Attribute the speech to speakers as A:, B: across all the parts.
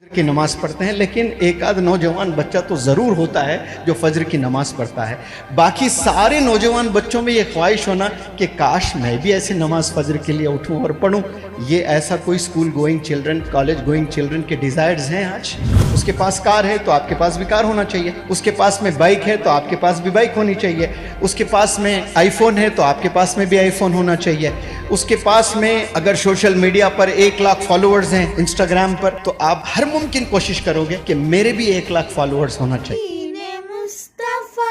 A: फजर की नमाज पढ़ते हैं, लेकिन एक आध नौजवान बच्चा तो ज़रूर होता है जो फजर की नमाज पढ़ता है। बाकी सारे नौजवान बच्चों में ये ख्वाहिश होना कि काश मैं भी ऐसे नमाज फजर के लिए उठूं और पढ़ूं, ये ऐसा कोई school going children, college going children के डिज़ायर्स हैं आज। उसके पास कार है तो आपके पास भी कार होना चाहिए, उसके पास में बाइक है तो आपके पास भी बाइक होनी चाहिए, उसके पास में आईफोन है तो आपके पास में भी आईफोन होना चाहिए, उसके पास में अगर सोशल मीडिया पर 1 लाख फॉलोअर्स हैं इंस्टाग्राम पर, तो आप हर मुमकिन कोशिश करोगे कि मेरे भी 1 लाख फॉलोअर्स होना चाहिए।
B: मुस्तफा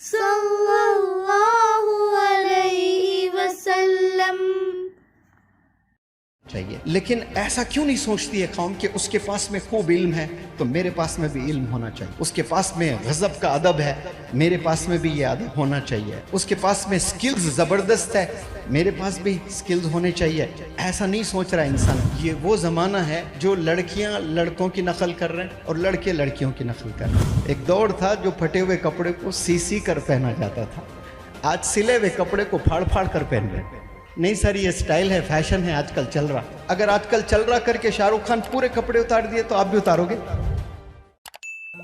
B: सल्लल्लाहु अलैहि वसल्लम
A: चाहिए। लेकिन ऐसा क्यों नहीं सोचती है कौम कि उसके पास में खूब इल्म है तो मेरे पास में भी इल्म होना चाहिए, उसके पास में गज़ब का अदब है मेरे पास में भी ये अदब होना चाहिए, उसके पास में स्किल्स ज़बरदस्त है मेरे पास भी स्किल्स होने चाहिए। ऐसा नहीं सोच रहा इंसान। ये वो ज़माना है जो लड़कियां लड़कों की नकल कर रहे हैं और लड़के लड़कियों की नकल कर रहे हैं। एक दौर था जो फटे हुए कपड़े को सी कर पहना जाता था, आज सिले हुए कपड़े को फाड़ फाड़ कर पहन रहे हैं। नहीं सर, ये स्टाइल है, फैशन है, आजकल चल रहा। अगर आजकल चल रहा करके शाहरुख खान पूरे कपड़े उतार दिए तो आप भी उतारोगे?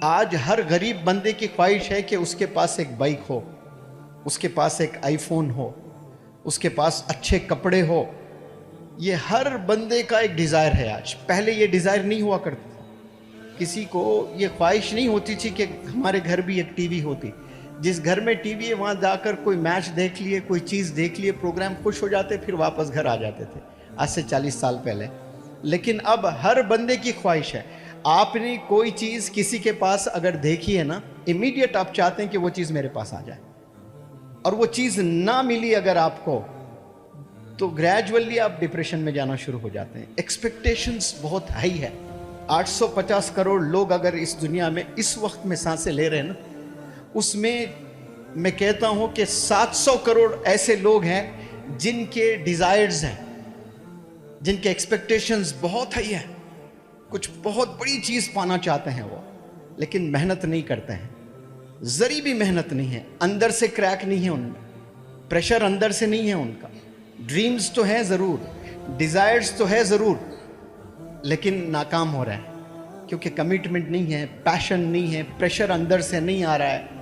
A: आज हर गरीब बंदे की ख्वाहिश है कि उसके पास एक बाइक हो, उसके पास एक आईफोन हो, उसके पास अच्छे कपड़े हो। ये हर बंदे का एक डिज़ायर है आज। पहले ये डिज़ायर नहीं हुआ करता था, किसी को ये ख्वाहिश नहीं होती थी कि हमारे घर भी एक टीवी होती। जिस घर में टीवी है वहाँ जाकर कोई मैच देख लिए, कोई चीज़ देख लिए, प्रोग्राम, खुश हो जाते, फिर वापस घर आ जाते थे, आज से 40 साल पहले। लेकिन अब हर बंदे की ख्वाहिश है, आपने कोई चीज़ किसी के पास अगर देखी है ना, इमीडिएट आप चाहते हैं कि वो चीज़ मेरे पास आ जाए, और वो चीज़ ना मिली अगर आपको तो ग्रेजुअली आप डिप्रेशन में जाना शुरू हो जाते हैं। एक्सपेक्टेशंस बहुत हाई है। 850 करोड़ लोग अगर इस दुनिया में इस वक्त में सांसें ले रहे हैं ना, उसमें मैं कहता हूं कि 700 करोड़ ऐसे लोग हैं जिनके डिजायर्स हैं, जिनके एक्सपेक्टेशंस बहुत हाई है, कुछ बहुत बड़ी चीज पाना चाहते हैं वो, लेकिन मेहनत नहीं करते हैं, जरी भी मेहनत नहीं है, अंदर से क्रैक नहीं है उनमें, प्रेशर अंदर से नहीं है उनका। ड्रीम्स तो है जरूर, डिजायर्स तो है जरूर, लेकिन नाकाम हो रहा है क्योंकि कमिटमेंट नहीं है, पैशन नहीं है, प्रेशर अंदर से नहीं आ रहा है,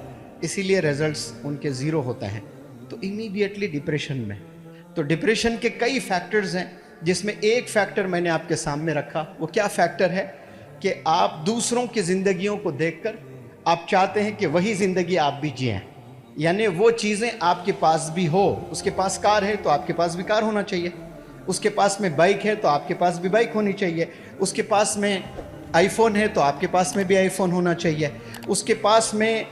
A: इसीलिए रिजल्ट्स उनके ज़ीरो होते हैं, तो इमीडिएटली डिप्रेशन में। तो डिप्रेशन के कई फैक्टर्स हैं, जिसमें एक फैक्टर मैंने आपके सामने रखा। वो क्या फैक्टर है कि आप दूसरों की ज़िंदगियों को देखकर आप चाहते हैं कि वही ज़िंदगी आप भी जिएं, यानी वो चीज़ें आपके पास भी हो। उसके पास कार है तो आपके पास भी कार होना चाहिए, उसके पास में बाइक है तो आपके पास भी बाइक होनी चाहिए, उसके पास में आईफोन है तो आपके पास में भी आईफोन होना चाहिए, उसके पास में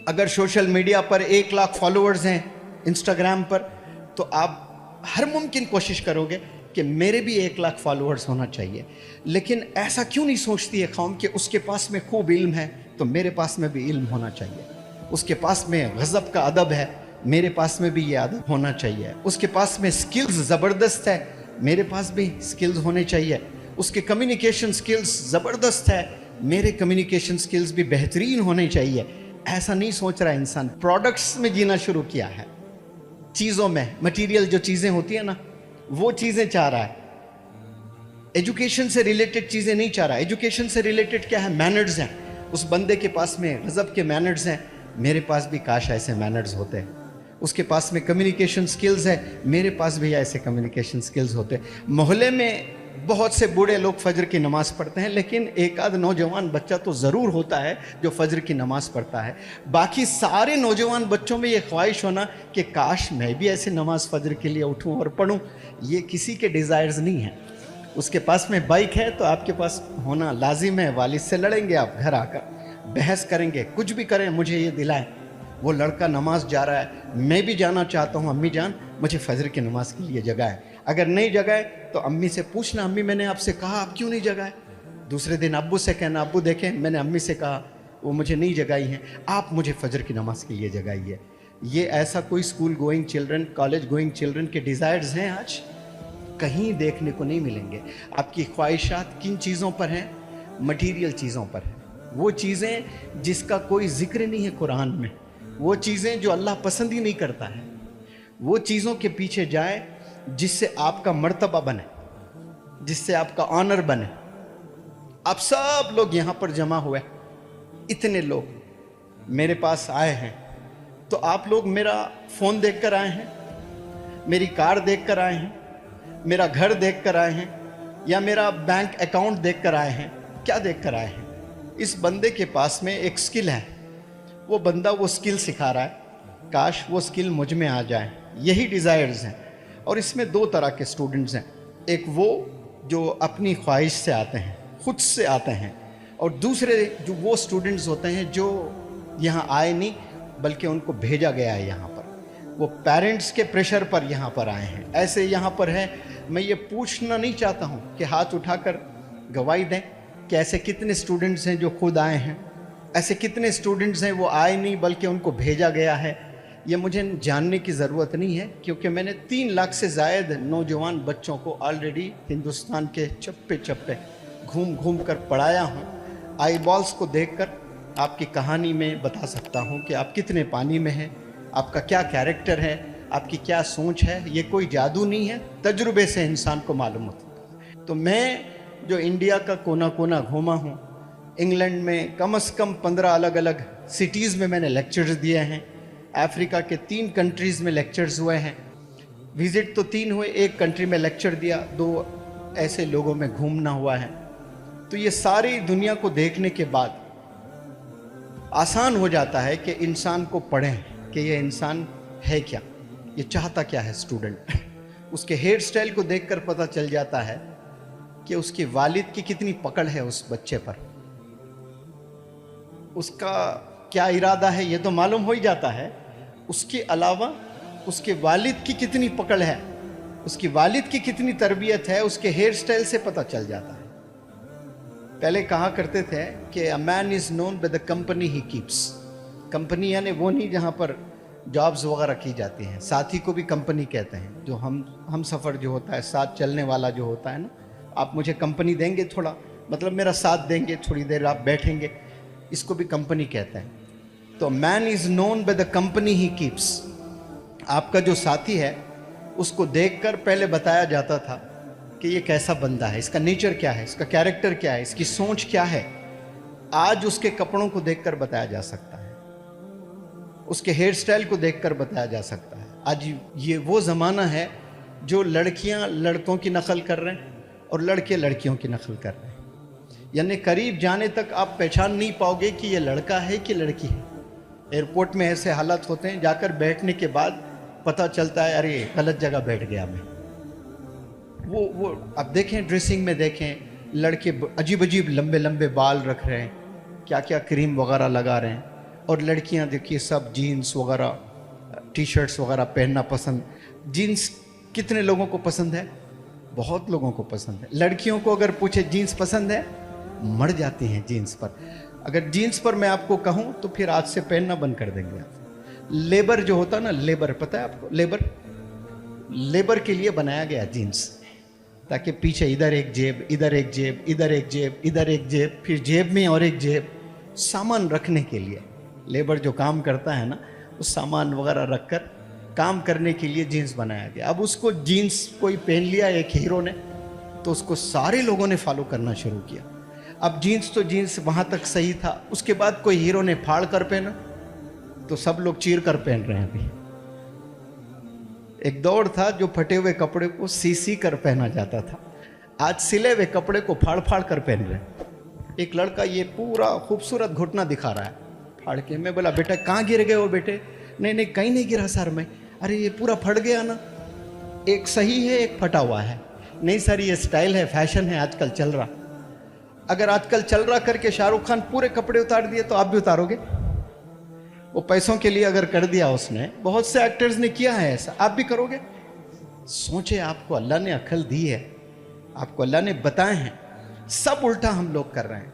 A: अगर सोशल मीडिया पर 1 लाख फॉलोअर्स हैं इंस्टाग्राम पर, तो आप हर मुमकिन कोशिश करोगे कि मेरे भी 1 लाख फॉलोअर्स होना चाहिए। लेकिन ऐसा क्यों नहीं सोचती है कौम कि उसके पास में खूब इल्म है तो मेरे पास में भी इल्म होना चाहिए, उसके पास में गज़ब का अदब है मेरे पास में भी ये अदब होना चाहिए, उसके पास में स्किल्स ज़बरदस्त है मेरे पास भी स्किल्स होने चाहिए, उसके कम्युनिकेशन स्किल्स ज़बरदस्त है मेरे कम्युनिकेशन स्किल्स भी बेहतरीन होने चाहिए। ऐसा नहीं सोच रहा इंसान। प्रोडक्ट्स में जीना शुरू किया है, चीज़ों में, मटेरियल जो चीज़ें होती है ना, वो चीज़ें चाह रहा है। एजुकेशन से रिलेटेड चीज़ें नहीं चाह रहा। एजुकेशन से रिलेटेड क्या है? मैनर्स हैं। उस बंदे के पास में गज़ब के मैनर्स हैं, मेरे पास भी काश ऐसे मैनर्स होते हैं। उसके पास में कम्युनिकेशन स्किल्स है, मेरे पास भी ऐसे कम्युनिकेशन स्किल्स होते। मोहल्ले में बहुत से बूढ़े लोग फजर की नमाज़ पढ़ते हैं, लेकिन एक आध नौजवान बच्चा तो ज़रूर होता है जो फजर की नमाज़ पढ़ता है। बाकी सारे नौजवान बच्चों में ये ख्वाहिश होना कि काश मैं भी ऐसे नमाज़ फजर के लिए उठूं और पढ़ूं, ये किसी के डिज़ायर्स नहीं है। उसके पास में बाइक है तो आपके पास होना लाजिम है। वालिद से लड़ेंगे आप, घर आकर बहस करेंगे, कुछ भी करें, मुझे ये दिलाएं। वो लड़का नमाज जा रहा है, मैं भी जाना चाहता हूँ, अम्मी जान मुझे फजर की नमाज के लिए जगाएं। अगर नहीं जगाए तो अम्मी से पूछना, अम्मी मैंने आपसे कहा, आप क्यों नहीं जगाए? दूसरे दिन अब्बू से कहना, अब्बू देखें मैंने अम्मी से कहा, वो मुझे नहीं जगाई हैं, आप मुझे फजर की नमाज के लिए जगाइए। ये ऐसा कोई school going children, college going children के डिज़ायर्स हैं आज कहीं देखने को नहीं मिलेंगे। आपकी ख्वाहिशात किन चीज़ों पर हैं? मटीरियल चीज़ों पर है। वो चीज़ें जिसका कोई जिक्र नहीं है कुरान में, वो चीज़ें जो अल्लाह पसंद ही नहीं करता है, वो चीज़ों के पीछे जाए जिससे आपका मर्तबा बने, जिससे आपका ऑनर बने, आप सब लोग यहाँ पर जमा हुए, इतने लोग मेरे पास आए हैं, तो आप लोग मेरा फ़ोन देख कर आए हैं, मेरी कार देख कर आए हैं, मेरा घर देख कर आए हैं, या मेरा बैंक अकाउंट देख कर आए हैं? क्या देख कर आए हैं? इस बंदे के पास में एक स्किल है, वो बंदा वो स्किल सिखा रहा है, काश वो स्किल मुझ में आ जाए। यही डिज़ायर्स हैं। और इसमें दो तरह के स्टूडेंट्स हैं, एक वो जो अपनी ख्वाहिश से आते हैं, खुद से आते हैं, और दूसरे जो वो स्टूडेंट्स होते हैं जो यहाँ आए नहीं बल्कि उनको भेजा गया है यहाँ पर, वो पेरेंट्स के प्रेशर पर यहाँ पर आए हैं। ऐसे यहाँ पर है, मैं ये पूछना नहीं चाहता हूँ कि हाथ उठाकर गवाही दें कि ऐसे कितने स्टूडेंट्स हैं जो खुद आए हैं, ऐसे कितने स्टूडेंट्स हैं वो आए नहीं बल्कि उनको भेजा गया है। ये मुझे जानने की ज़रूरत नहीं है, क्योंकि मैंने 3 लाख से ज़ायद नौजवान बच्चों को ऑलरेडी हिंदुस्तान के चप्पे चप्पे घूम घूम कर पढ़ाया हूँ। आई बॉल्स को देखकर आपकी कहानी में बता सकता हूँ कि आप कितने पानी में हैं, आपका क्या कैरेक्टर है, आपकी क्या सोच है। ये कोई जादू नहीं है, तजुर्बे से इंसान को मालूम होता है। तो मैं जो इंडिया का कोना कोना घूमा हूँ, इंग्लैंड में कम से कम 15 अलग अलग सिटीज़ में मैंने लेक्चर्स दिए हैं, अफ्रीका के 3 कंट्रीज़ में लेक्चर्स हुए हैं। विज़िट तो 3 हुए, 1 कंट्री में लेक्चर दिया, 2 ऐसे लोगों में घूमना हुआ है। तो ये सारी दुनिया को देखने के बाद आसान हो जाता है कि इंसान को पढ़ें कि ये इंसान है क्या, ये चाहता क्या है स्टूडेंट। उसके हेयर स्टाइल को देखकर पता चल जाता है कि उसके वालिद की कितनी पकड़ है उस बच्चे पर, उसका क्या इरादा है ये तो मालूम हो ही जाता है। उसके अलावा उसके वालिद की कितनी पकड़ है, उसकी वालिद की कितनी तरबियत है, उसके हेयर स्टाइल से पता चल जाता है। पहले कहा करते थे कि a man is known by the company he keeps. Company यानी वो नहीं जहाँ पर जॉब्स वगैरह की जाती हैं, साथी को भी कंपनी कहते हैं। जो हम सफ़र जो होता है, साथ चलने वाला जो होता है ना, आप मुझे कंपनी देंगे थोड़ा, मतलब मेरा साथ देंगे, थोड़ी देर आप बैठेंगे, इसको भी कंपनी कहते हैं। तो man is known by the company he keeps. आपका जो साथी है उसको देखकर पहले बताया जाता था कि ये कैसा बंदा है, इसका नेचर क्या है, इसका कैरेक्टर क्या है, इसकी सोच क्या है। आज उसके कपड़ों को देखकर बताया जा सकता है, उसके हेयर स्टाइल को देखकर बताया जा सकता है। आज ये वो ज़माना है जो लड़कियां लड़कों की नकल कर रहे हैं और लड़के लड़कियों की नकल कर रहे हैं। यानी करीब जाने तक आप पहचान नहीं पाओगे कि ये लड़का है कि लड़की है। एयरपोर्ट में ऐसे हालात होते हैं, जाकर बैठने के बाद पता चलता है अरे गलत जगह बैठ गया मैं। वो अब देखें, ड्रेसिंग में देखें, लड़के अजीब अजीब लंबे लंबे बाल रख रहे हैं, क्या क्या क्रीम वगैरह लगा रहे हैं, और लड़कियां देखिए सब जीन्स वगैरह, टी शर्ट्स वगैरह पहनना पसंद। जीन्स कितने लोगों को पसंद है? बहुत लोगों को पसंद है। लड़कियों को अगर पूछे जीन्स पसंद है, मर जाती हैं जीन्स पर। अगर जीन्स पर मैं आपको कहूँ तो फिर आज से पहनना बंद कर देंगे आप। लेबर जो होता ना, लेबर पता है आपको, लेबर के लिए बनाया गया जीन्स, ताकि पीछे इधर एक जेब, इधर एक जेब, इधर एक जेब, इधर एक जेब, फिर जेब में और एक जेब, सामान रखने के लिए। लेबर जो काम करता है ना, उस सामान वगैरह रखकर काम करने के लिए जीन्स बनाया गया। अब उसको जीन्स कोई पहन लिया एक हीरो ने, तो उसको सारे लोगों ने फॉलो करना शुरू किया। अब जीन्स तो जीन्स वहाँ तक सही था, उसके बाद कोई हीरो ने फाड़ कर पहना तो सब लोग चीर कर पहन रहे हैं। अभी एक दौर था जो फटे हुए कपड़े को सी कर पहना जाता था, आज सिले हुए कपड़े को फाड़ फाड़ कर पहन रहे हैं। एक लड़का ये पूरा खूबसूरत घुटना दिखा रहा है फाड़ के। मैं बोला बेटा कहाँ गिर गए हो बेटे? नहीं नहीं कहीं नहीं गिरा सर मैं। अरे ये पूरा फट गया ना, एक सही है एक फटा हुआ है। नहीं सर ये स्टाइल है, फैशन है, आजकल चल रहा। अगर आजकल चल रहा करके शाहरुख खान पूरे कपड़े उतार दिए तो आप भी उतारोगे? वो पैसों के लिए अगर कर दिया उसने, बहुत से एक्टर्स ने किया है ऐसा, आप भी करोगे? सोचे, आपको अल्लाह ने अक्ल दी है, आपको अल्लाह ने बताए हैं, सब उल्टा हम लोग कर रहे हैं।